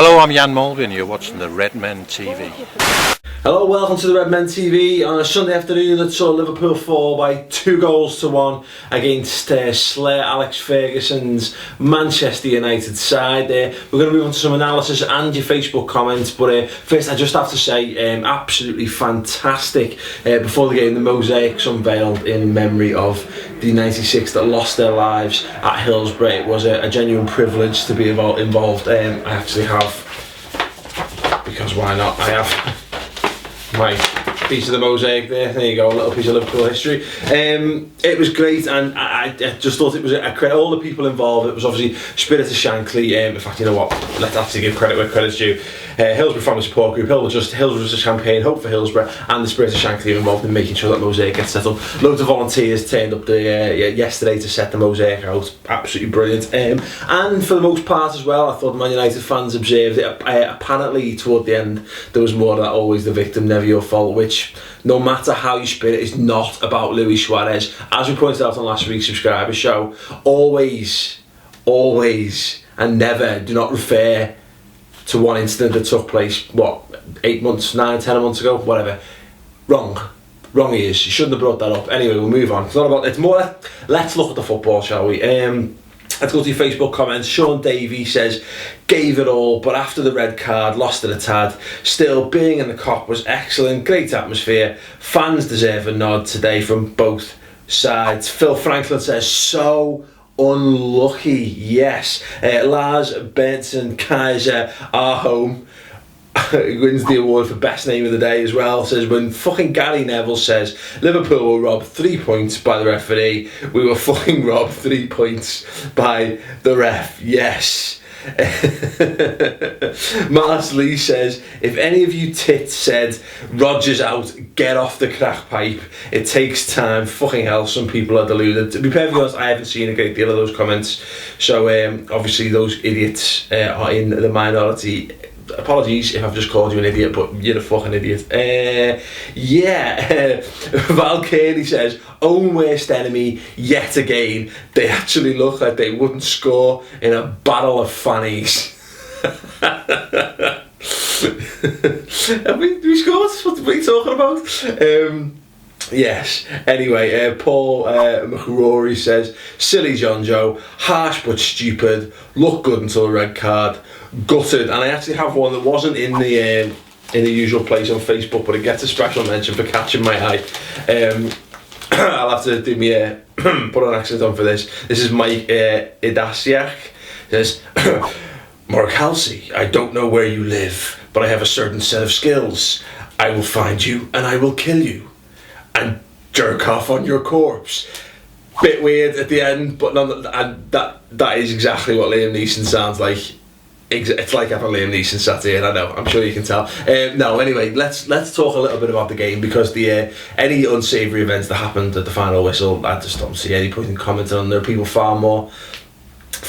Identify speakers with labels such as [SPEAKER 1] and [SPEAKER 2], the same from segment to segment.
[SPEAKER 1] Hello, I'm Jan Mulvey and you're watching the Redmen TV.
[SPEAKER 2] Hello, welcome to the Redmen TV on a Sunday afternoon that saw Liverpool fall by 2-1 against Sir Alex Ferguson's Manchester United side. We're going to move on to some analysis and your Facebook comments, but first I just have to say absolutely fantastic. Before the game, the mosaics unveiled in memory of the 96 that lost their lives at Hillsborough. It was a genuine privilege to be involved. I actually have, because why not, I have my piece of the mosaic there. There you go, a little piece of Liverpool history. It was great, and I just thought it was a credit, all the people involved. It was obviously Spirit of Shankly. In fact, you know what, let's actually give credit where credit's due. Hillsborough Family Support Group, Hillsborough's a campaign, Hope for Hillsborough, and the Spirit of Shankly are involved in making sure that mosaic gets set up. Loads of volunteers turned up yesterday to set the mosaic out. Absolutely brilliant. And for the most part as well, I thought Man United fans observed it. Apparently toward the end there was more of that always the victim, never your fault, which no matter how you spin it is not about Luis Suarez. As we pointed out on last week's subscriber show, always and never do not refer to one incident that took place, 8 months, 9, 10 months ago, whatever. Wrong he is. You shouldn't have brought that up. Anyway, we'll move on. It's not about, it's more, let's look at the football, shall we? Let's go to your Facebook comments. Sean Davey says, gave it all, but after the red card, lost it a tad. Still, being in the Kop was excellent, great atmosphere. Fans deserve a nod today from both sides. Phil Franklin says, so unlucky, yes. Lars Benson Kaiser, our home, wins the award for best name of the day as well. Says, when fucking Gary Neville says Liverpool were robbed 3 points by the referee, we were fucking robbed 3 points by the ref, yes. Mars Lee says, if any of you tits said Rodgers out, get off the crack pipe, it takes time. Fucking hell, some people are deluded. To be perfectly honest, I haven't seen a great deal of those comments, so obviously those idiots are in the minority. Apologies if I've just called you an idiot, but you're a fucking idiot. Val Kearney says, own worst enemy yet again. They actually look like they wouldn't score in a battle of fannies. Have we scored? What are you talking about? Yes. Anyway, Paul McRory says, silly Jonjo, harsh but stupid, looked good until the red card, gutted. And I actually have one that wasn't in the usual place on Facebook, but it gets a special mention for catching my eye. I'll have to do me put an accent on for this. This is Mike Idasiak. Says, Mark Halsey, I don't know where you live, but I have a certain set of skills. I will find you and I will kill you and jerk off on your corpse. Bit weird at the end, but that is exactly what Liam Neeson sounds like. It's like having Liam Neeson sat here, I know, I'm sure you can tell. No, anyway, let's talk a little bit about the game, because the any unsavoury events that happened at the final whistle, I just don't see any point in commenting on. There are people far more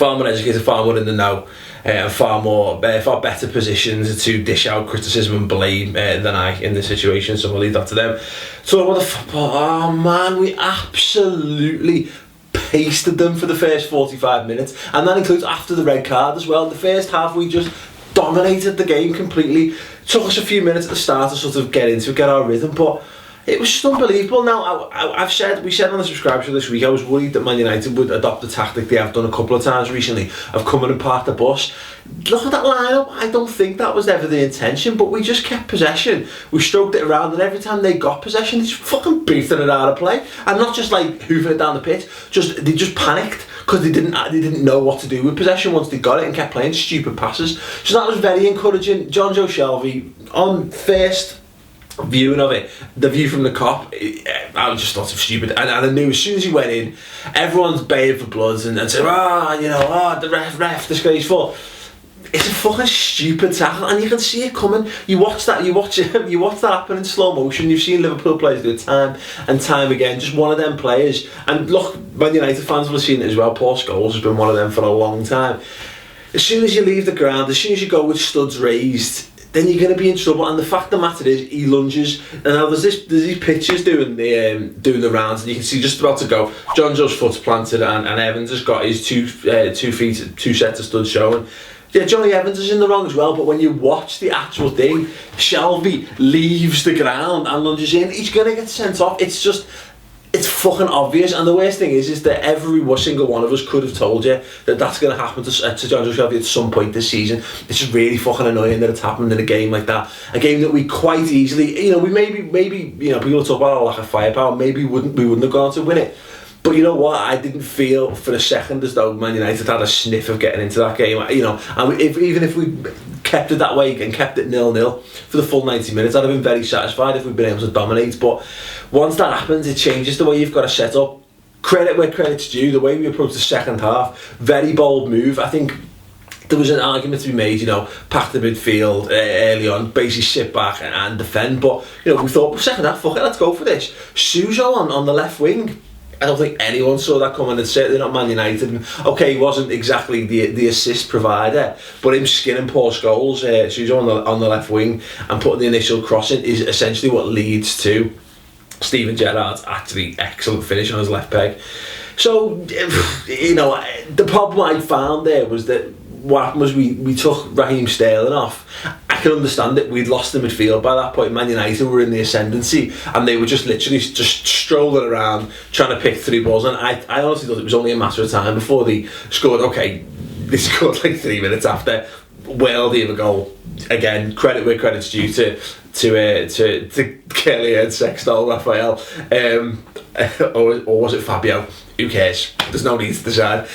[SPEAKER 2] educated, far more in the know, and far better positions to dish out criticism and blame than I in this situation, so we'll leave that to them. So about the football, oh man, we absolutely pasted them for the first 45 minutes, and that includes after the red card as well. In the first half we just dominated the game completely. Took us a few minutes at the start to sort of get our rhythm, but it was just unbelievable. Now, we said on the subscribe show this week, I was worried that Man United would adopt the tactic they have done a couple of times recently of coming and park the bus. Look at that lineup. I don't think that was ever the intention, but we just kept possession. We stroked it around, and every time they got possession, they just fucking beefed it out of play, and not just like hooving it down the pitch. They just panicked because they didn't know what to do with possession once they got it, and kept playing stupid passes. So that was very encouraging. Jonjo Shelvey on first viewing of it, the view from the Kop, I just thought it was stupid, and I knew as soon as he went in, everyone's baying for bloods and said, the ref, disgraceful. It's a fucking stupid tackle, and you can see it coming. You watch that happen in slow motion. You've seen Liverpool players do it time and time again. Just one of them players, and look, Man United fans will have seen it as well. Paul Scholes has been one of them for a long time. As soon as you leave the ground, as soon as you go with studs raised, then you're going to be in trouble. And the fact of the matter is, he lunges, and now there's these pictures doing the rounds, and you can see just about to go. Jonjo's foot's planted, and Evans has got his 2 feet, 2 sets of studs showing. Yeah, Johnny Evans is in the wrong as well, but when you watch the actual thing, Shelvey leaves the ground and lunges in, he's going to get sent off. It's fucking obvious, and the worst thing is that every single one of us could have told you that that's going to happen to Jonjo Shelvey at some point this season. It's just really fucking annoying that it's happened in a game like that. A game that we quite easily, you know, we maybe, you know, people talk about our lack of firepower, maybe we wouldn't have gone to win it. But you know what? I didn't feel for a second as though Man United had a sniff of getting into that game. You know, and even if we kept it that way and kept it 0-0 for the full 90 minutes, I'd have been very satisfied if we'd been able to dominate. But once that happens, it changes the way you've got to set up. Credit where credit's due. The way we approached the second half, very bold move. I think there was an argument to be made, you know, pack the midfield early on, basically sit back and defend. But you know, we thought second half, fuck it, let's go for this. Suso on the left wing. I don't think anyone saw that coming, and certainly not Man United. And okay, he wasn't exactly the assist provider, but him skinning Paul Scholes, Suso on the left wing, and putting the initial cross in is essentially what leads to Stevie Gerrard's actually excellent finish on his left peg. So, you know, the problem I found there was that what happened was we took Raheem Sterling off. I can understand it. We'd lost the midfield by that point. Man United were in the ascendancy, and they were just literally just strolling around trying to pick through balls. And I honestly thought it was only a matter of time before they scored. Okay, they scored like 3 minutes after. Worldy of a goal. Again, credit where credit's due to Kelly and Sextol, Rafael, or was it Fabio? Who cares? There's no need to decide.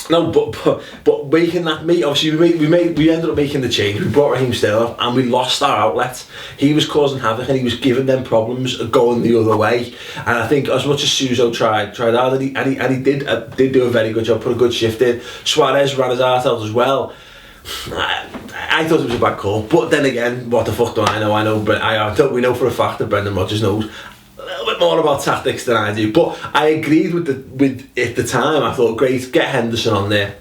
[SPEAKER 2] No, but making that, obviously we ended up making the change. We brought Raheem Sterling off and we lost our outlet. He was causing havoc and he was giving them problems going the other way. And I think as much as Suso tried hard, and he did do a very good job, put a good shift in. Suarez ran his heart out as well. I thought it was a bad call, but then again, what the fuck do I know? We know for a fact that Brendan Rodgers knows a little bit more about tactics than I do. But I agreed with at the time. I thought, great, get Henderson on there,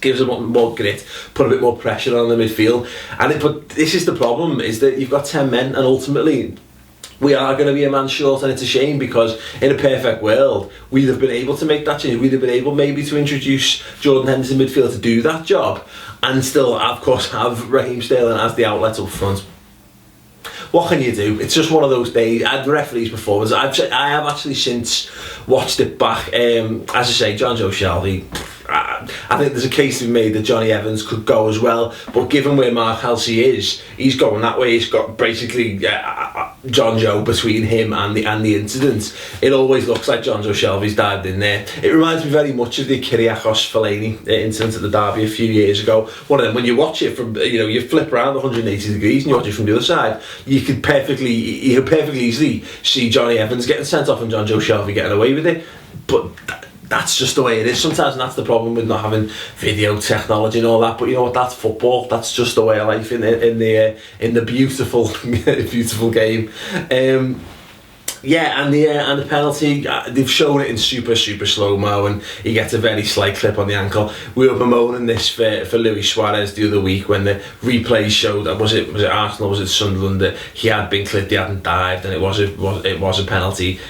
[SPEAKER 2] gives him more grit, put a bit more pressure on the midfield. But this is the problem: is that you've got 10 men, and ultimately we are going to be a man short, and it's a shame because in a perfect world we'd have been able to make that change. We'd have been able maybe to introduce Jordan Henderson midfield to do that job, and still, of course, have Raheem Sterling as the outlet up front. What can you do? It's just one of those days. The referee's performance, I have actually since watched it back. As I say, Jonjo Shelvey, I think there's a case to be made that Johnny Evans could go as well, but given where Mark Halsey is, he's going that way. He's got basically Jonjo between him and the incident. It always looks like Jonjo Shelvey's dived in there. It reminds me very much of the Kyriakos Fellaini incident at the derby a few years ago. One of them, when you watch it from, you flip around 180 degrees and you watch it from the other side, you could perfectly easily see Johnny Evans getting sent off and Jonjo Shelvey getting away with it. But that's just the way it is sometimes, and that's the problem with not having video technology and all that. But you know what? That's football. That's just the way of life in the beautiful beautiful game. And the penalty, they've shown it in super slow mo, and he gets a very slight clip on the ankle. We were bemoaning this for Luis Suarez the other week when the replays showed, was it Arsenal, was it Sunderland, that he had been clipped, he hadn't dived, and it was a penalty.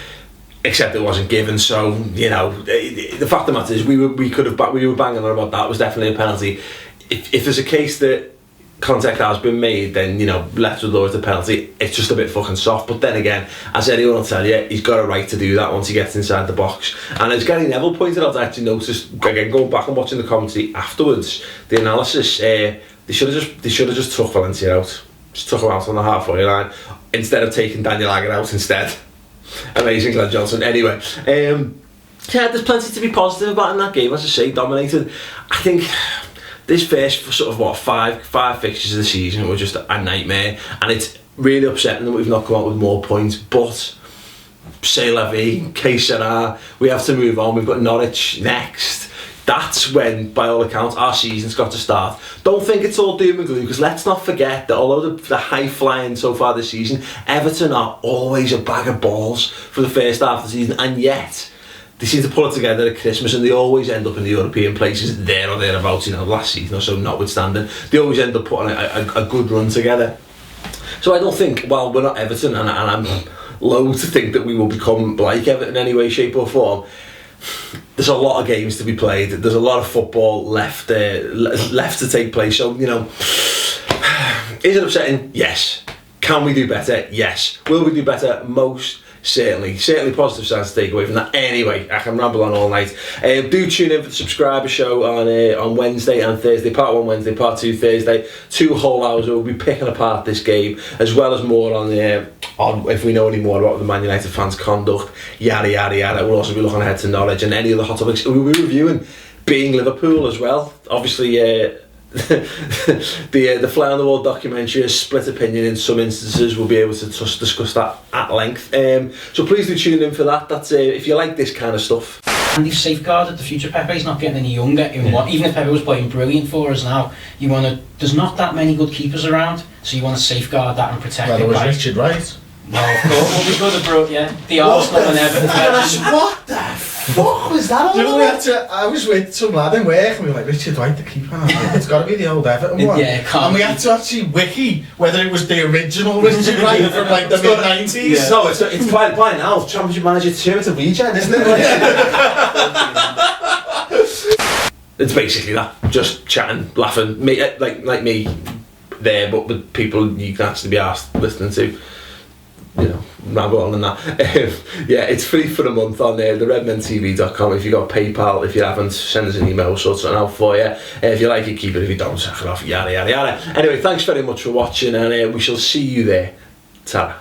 [SPEAKER 2] Except it wasn't given. So the fact of the matter is we were banging on about that. It was definitely a penalty. If there's a case that contact has been made, then left with Lord the penalty. It's just a bit fucking soft. But then again, as anyone will tell you, he's got a right to do that once he gets inside the box. And as Gary Neville pointed out, I actually noticed again going back and watching the commentary afterwards, the analysis, they should have just took Valencia out, just took him out on the halfway line instead of taking Daniel Agger out instead. Amazing, Glenn Johnson. Anyway, there's plenty to be positive about in that game. As I say, dominated. I think this first sort of five fixtures of the season were just a nightmare, and it's really upsetting that we've not come out with more points. But c'est la vie, que sera. We have to move on. We've got Norwich next. That's when, by all accounts, our season's got to start. Don't think it's all doom and gloom, because let's not forget that although the high flying so far this season, Everton are always a bag of balls for the first half of the season, and yet they seem to pull it together at Christmas, and they always end up in the European places there or thereabouts. Last season or so notwithstanding, they always end up putting a good run together. So I don't think, well, we're not Everton, and I'm loath to think that we will become like Everton in any way, shape or form. there's a lot of games to be played. There's a lot of football left to take place. So, you know, is it upsetting? Yes. Can we do better? Yes. Will we do better? Most certainly. Certainly positive signs to take away from that. Anyway, I can ramble on all night. Do tune in for the subscriber show on Wednesday and Thursday. Part 1 Wednesday, Part 2 Thursday. 2 whole hours where we'll be picking apart this game, as well as more on if we know any more about the Man United fans' conduct, yada yada yada. We'll also be looking ahead to Norwich and any other hot topics. We'll be reviewing being Liverpool as well. Obviously, the Fly on the Wall documentary has split opinion in some instances. We'll be able to discuss that at length. So please do tune in for that. That's if you like this kind of stuff.
[SPEAKER 3] And they've safeguarded the future. Pepe's not getting any younger. Even if Pepe was playing brilliant for us now, there's not that many good keepers around, so you want to safeguard that and protect it.
[SPEAKER 4] Well, there was Richard Wright.
[SPEAKER 3] Well, of course. Well, we could have brought, the Arsenal and Everton.
[SPEAKER 4] What the fuck was that all about? I was with some lad in work and we were like, Richard Wright, the keeper. And I was like, it's got to be the old Everton one.
[SPEAKER 3] Yeah,
[SPEAKER 4] and we had to actually wiki whether it was the original Richard Wright from like the mid-90s.
[SPEAKER 2] Yeah. No, it's by now, Championship Manager 2, it's a regen, isn't it? It's basically that, just chatting, laughing, like me there, but with people you can actually be asked listening to. You know, ramble on and that. Yeah, it's free for a month on there, the redmentv.com. If you got PayPal, if you haven't, send us an email, we'll sort something out for you. If you like it, keep it. If you don't, sack it off, yada yada yada. Anyway, thanks very much for watching, and we shall see you there. Ta-ra.